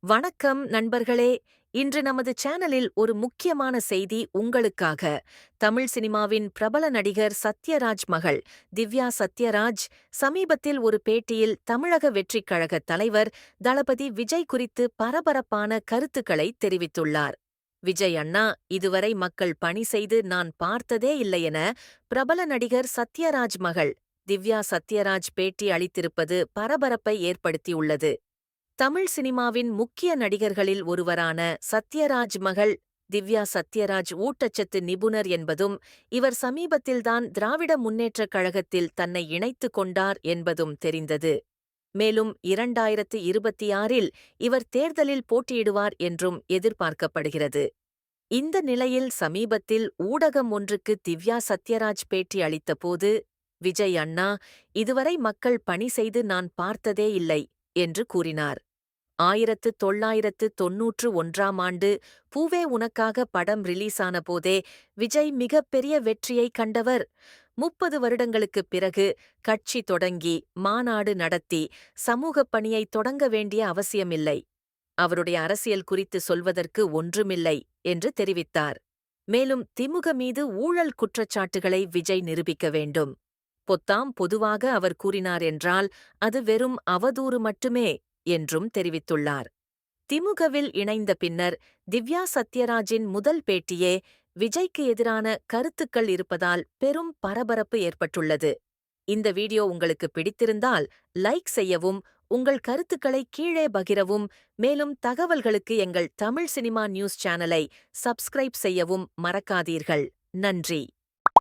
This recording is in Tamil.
வணக்கம் நண்பர்களே. இன்று நமது சேனலில் ஒரு முக்கியமான செய்தி உங்களுக்காக. தமிழ் சினிமாவின் பிரபல நடிகர் சத்யராஜ் மகள் திவ்யா சத்யராஜ் சமீபத்தில் ஒரு பேட்டியில் தமிழக வெற்றிக் கழக தலைவர் தளபதி விஜய் குறித்து பரபரப்பான கருத்துக்களை தெரிவித்துள்ளார். விஜய் அண்ணா, இதுவரை மக்கள் பணி செய்து நான் பார்த்ததே இல்லையென பிரபல நடிகர் சத்யராஜ் மகள் திவ்யா சத்யராஜ் பேட்டி அளித்திருப்பது பரபரப்பை ஏற்படுத்தியுள்ளது. தமிழ் சினிமாவின் முக்கிய நடிகர்களில் ஒருவரான சத்யராஜ் மகள் திவ்யா சத்யராஜ் ஊட்டச்சத்து நிபுணர் என்பதும், இவர் சமீபத்தில்தான் திராவிட முன்னேற்றக் கழகத்தில் தன்னை இணைத்துக் கொண்டார் என்பதும் தெரிந்தது. மேலும் 2026இல் இவர் தேர்தலில் போட்டியிடுவார் என்றும் எதிர்பார்க்கப்படுகிறது. இந்த நிலையில் சமீபத்தில் ஊடகம் ஒன்றுக்கு திவ்யா சத்யராஜ் பேட்டி அளித்தபோது, விஜய் அண்ணா, இதுவரை மக்கள் பணி செய்து நான் பார்த்ததே இல்லை என்று கூறினார். 1991ஆம் ஆண்டு பூவே உனக்காக படம் ரிலீஸான போதே விஜய் மிகப்பெரிய வெற்றியை கண்டவர். 30 வருடங்களுக்குப் பிறகு கட்சி தொடங்கி, மாநாடு நடத்தி, சமூகப் பணியை தொடங்க வேண்டிய அவசியமில்லை. அவருடைய அரசியல் குறித்து சொல்வதற்கு ஒன்றுமில்லை என்று தெரிவித்தார். மேலும் திமுக மீது ஊழல் குற்றச்சாட்டுகளை விஜய் நிரூபிக்க வேண்டும். பொதுவாக அவர் கூறினார் என்றால் அது வெறும் அவதூறு மட்டுமே என்றும் தெரிவித்துள்ளார். திமுகவில் இணைந்த பின்னர் திவ்யா சத்யராஜின் முதல் பேட்டியே விஜய்க்கு எதிரான கருத்துக்கள் இருப்பதால் பெரும் பரபரப்பு ஏற்பட்டுள்ளது. இந்த வீடியோ உங்களுக்கு பிடித்திருந்தால் லைக் செய்யவும், உங்கள் கருத்துக்களை கீழே பகிரவும், மேலும் தகவல்களுக்கு எங்கள் தமிழ் சினிமா நியூஸ் சேனலை சப்ஸ்கிரைப் செய்யவும் மறக்காதீர்கள். நன்றி.